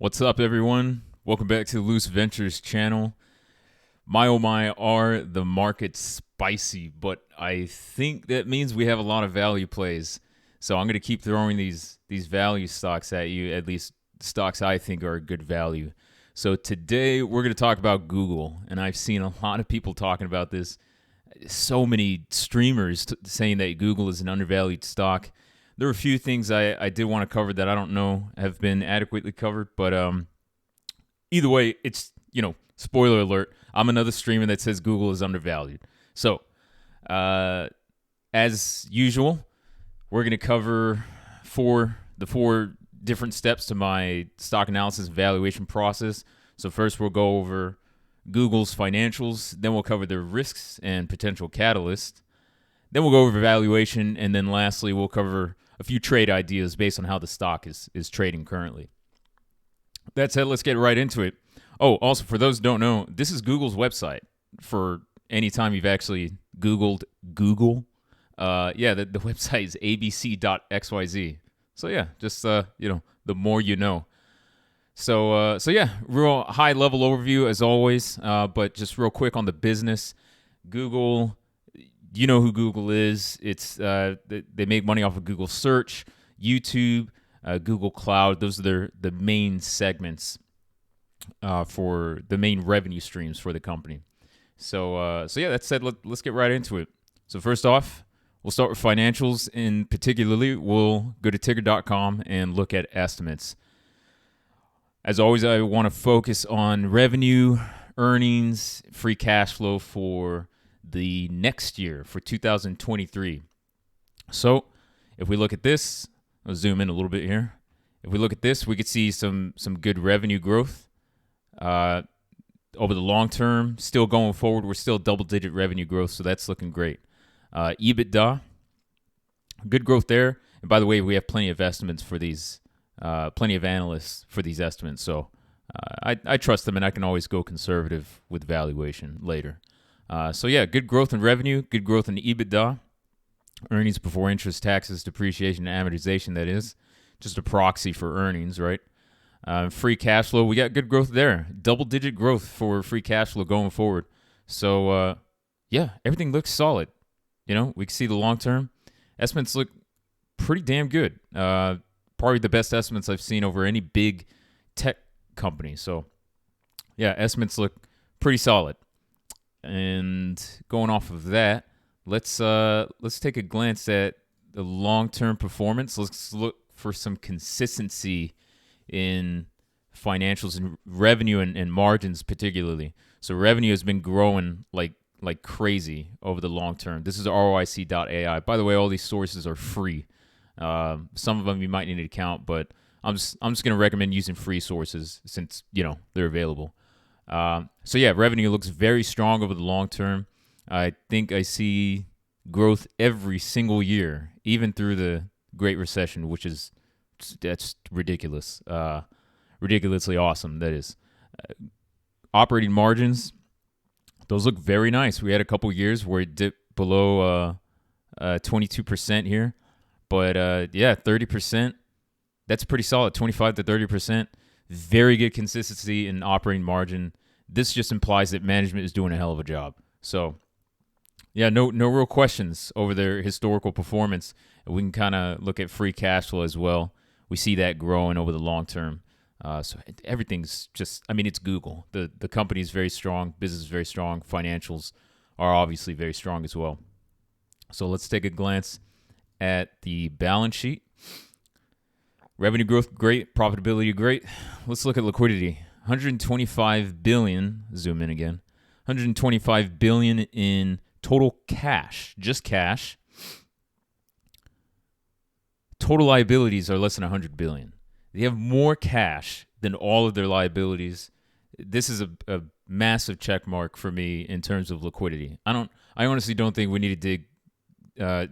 What's up, everyone? Welcome back to the Loose Ventures channel. My oh my, are the markets spicy, but I think that means we have a lot of value plays. So I'm going to keep throwing these value stocks at you, at least stocks I think are a good value. So today we're going to talk about Google, and I've seen a lot of people talking about this. So many streamers saying that Google is an undervalued stock. There are a few things I did want to cover that I don't know have been adequately covered, but either way, it's, spoiler alert, I'm another streamer that says Google is undervalued. So, as usual, we're going to cover the four different steps to my stock analysis valuation process. So first we'll go over Google's financials, then we'll cover their risks and potential catalysts. Then we'll go over valuation, and then lastly, we'll cover a few trade ideas based on how the stock is trading currently. That said, let's get right into it. Oh, also, for those who don't know, this is Google's website. For any time you've actually Googled Google, the website is abc.xyz. So yeah, just the more you know. So real high level overview as always, but just real quick on the business. Google, you know who Google is. It's they make money off of Google Search, YouTube, Google Cloud. Those are the main segments for the main revenue streams for the company. So that said, let's get right into it. So first off, we'll start with financials, and particularly we'll go to ticker.com and look at estimates. As always, I want to focus on revenue, earnings, free cash flow for the next year, for 2023. So if we look at this, I'll zoom in a little bit here. If we look at this, we could see some good revenue growth over the long term. Still going forward, we're still double-digit revenue growth, so that's looking great. EBITDA, good growth there. And by the way, we have plenty of estimates for these. Plenty of analysts for these estimates, so I trust them, and I can always go conservative with valuation later. Good growth in revenue, good growth in EBITDA, earnings before interest, taxes, depreciation, and amortization. That is just a proxy for earnings, right? Free cash flow, we got good growth there, double-digit growth for free cash flow going forward. So everything looks solid. We can see the long-term estimates look pretty damn good. Probably the best estimates I've seen over any big tech company. So, yeah, estimates look pretty solid. And going off of that, let's take a glance at the long-term performance. Let's look for some consistency in financials and revenue and margins particularly. So revenue has been growing like crazy over the long term. This is ROIC.ai. By the way, all these sources are free. Some of them you might need an account, but I'm just going to recommend using free sources since, they're available. Revenue looks very strong over the long term. I think I see growth every single year, even through the Great Recession, that's ridiculous. Ridiculously awesome, that is. Operating margins, those look very nice. We had a couple years where it dipped below 22% here. But 30%, that's pretty solid. 25 to 30%, very good consistency in operating margin. This just implies that management is doing a hell of a job. So, no real questions over their historical performance. We can kind of look at free cash flow as well. We see that growing over the long term. So everything's just, it's Google. The company is very strong, business is very strong, financials are obviously very strong as well. So let's take a glance at the balance sheet. Revenue growth, great. Profitability, great. Let's look at liquidity. 125 billion, zoom in again. 125 billion in total cash, just cash. Total liabilities are less than 100 billion. They have more cash than all of their liabilities. This is a massive check mark for me in terms of liquidity. I honestly don't think we need to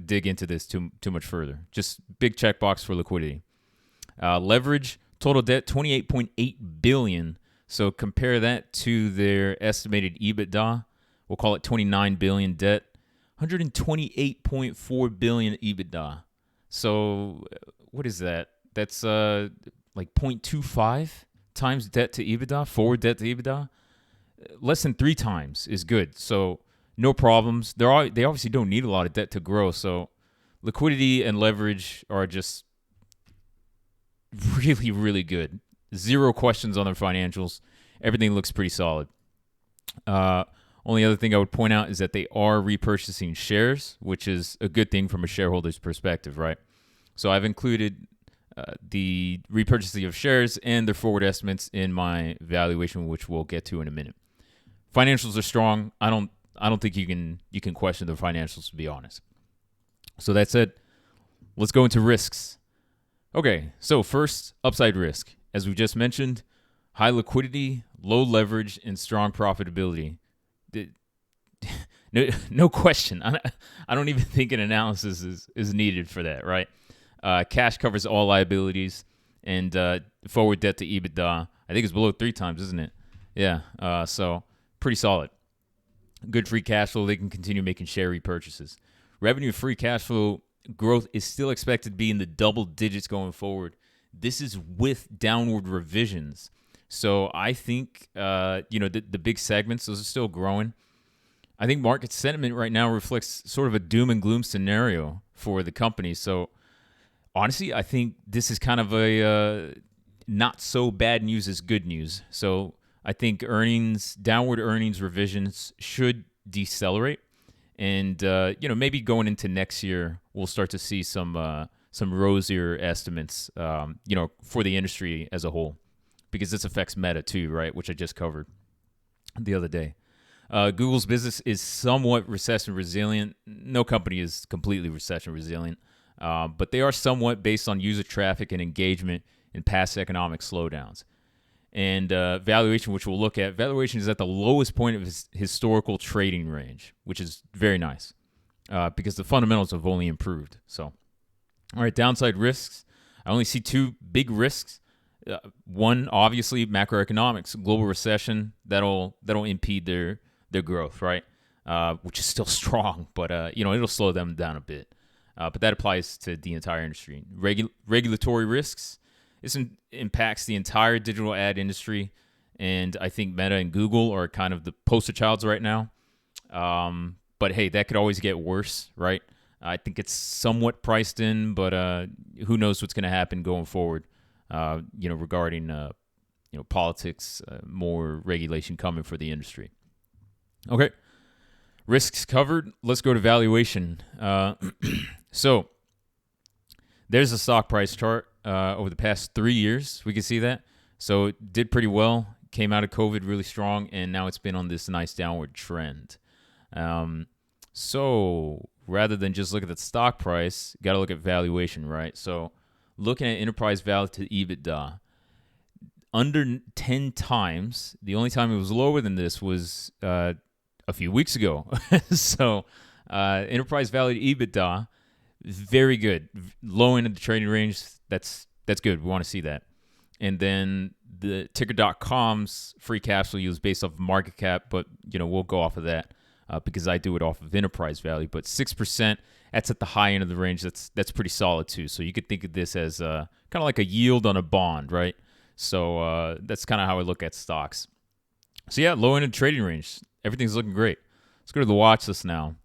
dig into this too much further. Just big checkbox for liquidity. Leverage, total debt, 28.8 billion. So compare that to their estimated EBITDA. We'll call it 29 billion debt. 128.4 billion EBITDA. So what is that? That's like 0.25 times debt to EBITDA, forward debt to EBITDA. Less than 3 times is good. So no problems. They obviously don't need a lot of debt to grow. So liquidity and leverage are just really, really good. Zero questions on their financials. Everything looks pretty solid. Only other thing I would point out is that they are repurchasing shares, which is a good thing from a shareholder's perspective, right? So I've included the repurchasing of shares and their forward estimates in my valuation, which we'll get to in a minute. Financials are strong. I don't think you can question the financials, to be honest. So that said, let's go into risks. Okay, so first, upside risk. As we just mentioned, high liquidity, low leverage, and strong profitability. No question. I don't even think an analysis is needed for that, right? Cash covers all liabilities, and forward debt to EBITDA, I think it's below 3 times, isn't it? Yeah, so pretty solid. Good free cash flow. They can continue making share repurchases. Revenue free cash flow growth is still expected to be in the double digits going forward. This is with downward revisions. So I think, the big segments, those are still growing. I think market sentiment right now reflects sort of a doom and gloom scenario for the company. So honestly, I think this is kind of a not so bad news as good news. So I think downward earnings revisions should decelerate. And, maybe going into next year, we'll start to see some rosier estimates, for the industry as a whole, because this affects Meta too, right? Which I just covered the other day. Google's business is somewhat recession resilient. No company is completely recession resilient, but they are somewhat based on user traffic and engagement in past economic slowdowns. And valuation, which we'll look at, valuation is at the lowest point of its historical trading range, which is very nice because the fundamentals have only improved. So, all right, downside risks. I only see 2 big risks. One, obviously, macroeconomics, global recession. That'll impede their growth, right? Which is still strong, but it'll slow them down a bit. But that applies to the entire industry. Regulatory risks. This impacts the entire digital ad industry, and I think Meta and Google are kind of the poster childs right now. But hey, that could always get worse, right? I think it's somewhat priced in, but who knows what's going to happen going forward? Regarding politics, more regulation coming for the industry. Okay, risks covered. Let's go to valuation. So there's a stock price chart. Over the past 3 years, we can see that. So it did pretty well, came out of COVID really strong, and now it's been on this nice downward trend. So rather than just look at the stock price, got to look at valuation, right? So looking at enterprise value to EBITDA, under 10 times, the only time it was lower than this was a few weeks ago. So enterprise value to EBITDA, very good. Low end of the trading range, that's good. We want to see that. And then the ticker.com's free cash flow yield is based off of market cap, but we'll go off of that because I do it off of enterprise value. But 6%, that's at the high end of the range. That's pretty solid too. So you could think of this as kind of like a yield on a bond, right? So that's kind of how I look at stocks. So yeah, low end of the trading range. Everything's looking great. Let's go to the watch list now.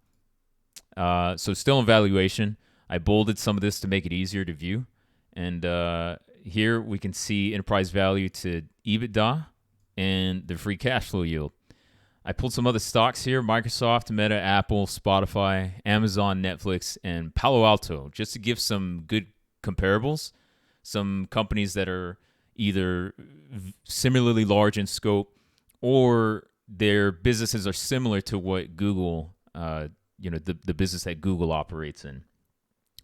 So still in valuation. I bolded some of this to make it easier to view. And here we can see enterprise value to EBITDA and the free cash flow yield. I pulled some other stocks here: Microsoft, Meta, Apple, Spotify, Amazon, Netflix, and Palo Alto, just to give some good comparables. Some companies that are either similarly large in scope or their businesses are similar to what Google, the business that Google operates in.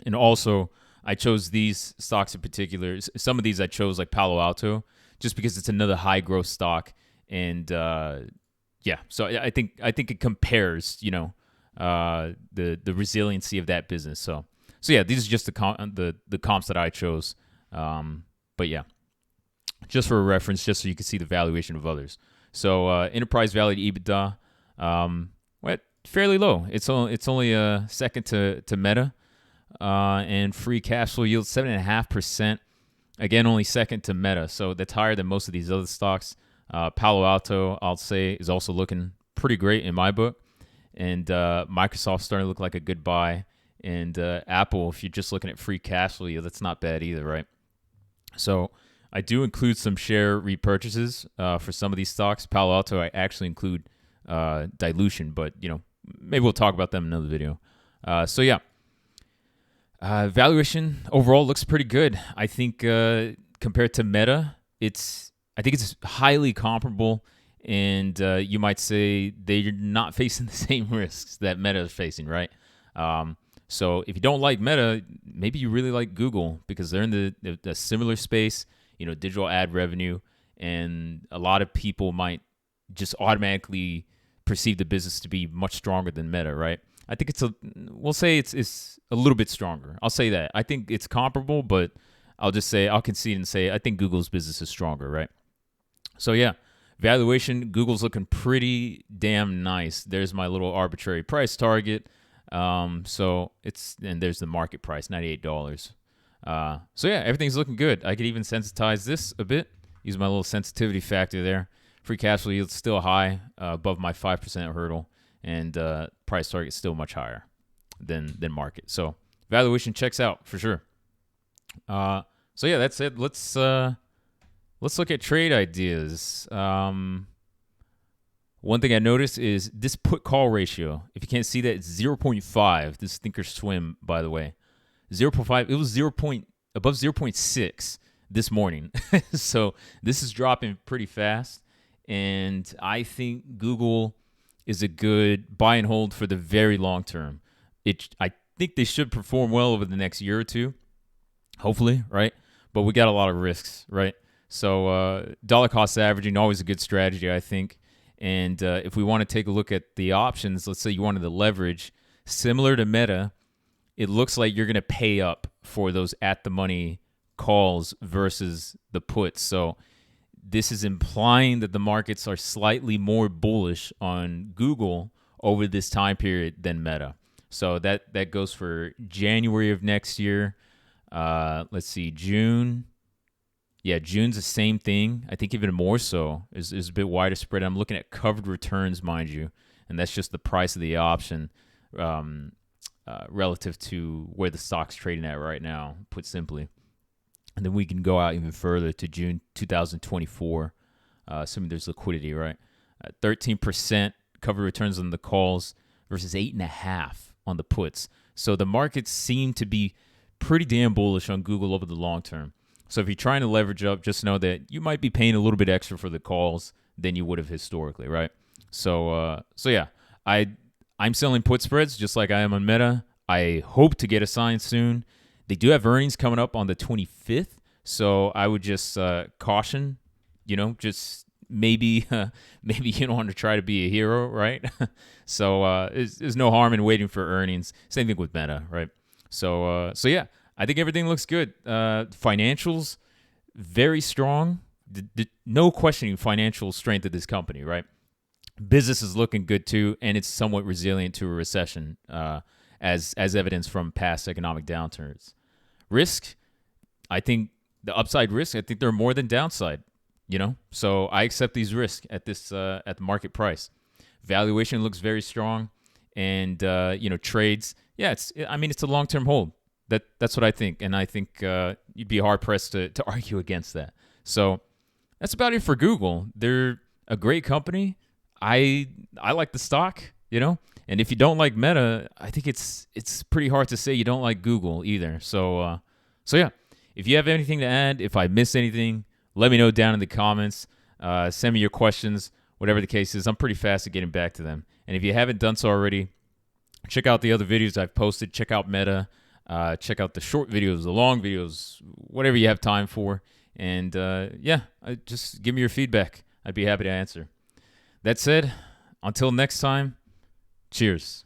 And also, I chose these stocks in particular. Some of these I chose, like Palo Alto, just because it's another high growth stock. And so I think it compares, the resiliency of that business. So yeah, these are just the comps that I chose. But yeah, just for a reference, just so you can see the valuation of others. So enterprise value to EBITDA, fairly low. It's only a second to Meta. And free cash flow yield 7.5%. Again, only second to Meta, so that's higher than most of these other stocks. Palo Alto, I'll say, is also looking pretty great in my book. And Microsoft's starting to look like a good buy. And Apple, if you're just looking at free cash flow, that's not bad either, right? So I do include some share repurchases for some of these stocks. Palo Alto, I actually include dilution, but maybe we'll talk about them in another video. So yeah, valuation overall looks pretty good. I think compared to Meta, I think it's highly comparable, and you might say they're not facing the same risks that Meta is facing, right? So if you don't like Meta, maybe you really like Google because they're in the similar space, digital ad revenue, and a lot of people might just automatically perceive the business to be much stronger than Meta, right? I think we'll say it's a little bit stronger. I'll say that. I think it's comparable, but I'll concede and say I think Google's business is stronger, right? So yeah, valuation, Google's looking pretty damn nice. There's my little arbitrary price target. And there's the market price, $98. So yeah, everything's looking good. I could even sensitize this a bit. Use my little sensitivity factor there. Free cash flow yield's still high, above my 5% hurdle, and price target still much higher than market. So valuation checks out for sure. So yeah, that's it. Let's look at trade ideas. One thing I noticed is this put call ratio. If you can't see that, it's 0.5. This Thinkorswim, by the way, 0.5. It was above 0.6 this morning. So this is dropping pretty fast, and I think Google is a good buy and hold for the very long term. I think they should perform well over the next year or two, hopefully, right? But we got a lot of risks, right? So dollar cost averaging, always a good strategy, I think. And if we want to take a look at the options, let's say you wanted to leverage, similar to Meta, it looks like you're going to pay up for those at-the-money calls versus the puts. So this is implying that the markets are slightly more bullish on Google over this time period than Meta. So that goes for January of next year. Let's see, June. Yeah, June's the same thing. I think even more so. Is a bit wider spread. I'm looking at covered returns, mind you, and that's just the price of the option relative to where the stock's trading at right now, put simply. And then we can go out even further to June 2024, assuming there's liquidity, right? 13% covered returns on the calls versus 8.5% on the puts. So the markets seem to be pretty damn bullish on Google over the long term. So if you're trying to leverage up, just know that you might be paying a little bit extra for the calls than you would have historically, right? So yeah, I'm selling put spreads just like I am on Meta. I hope to get a sign soon. They do have earnings coming up on the 25th, so I would just caution, just maybe you don't want to try to be a hero, right? So there's no harm in waiting for earnings. Same thing with Meta, right? So yeah. I think everything looks good. Financials, very strong. No questioning financial strength of this company, right? Business is looking good too, and it's somewhat resilient to a recession, as evidenced from past economic downturns. Risk, I think the upside risk, I think they're more than downside. So I accept these risks at this at the market price. Valuation looks very strong, and trades. Yeah, it's a long-term hold. That's what I think, and I think you'd be hard-pressed to argue against that. So that's about it for Google. They're a great company. I like the stock, and if you don't like Meta, I think it's pretty hard to say you don't like Google either. So yeah, if you have anything to add, if I missed anything, let me know down in the comments. Send me your questions, whatever the case is. I'm pretty fast at getting back to them. And if you haven't done so already, check out the other videos I've posted. Check out Meta. Check out the short videos, the long videos, whatever you have time for. And just give me your feedback. I'd be happy to answer. That said, until next time, cheers.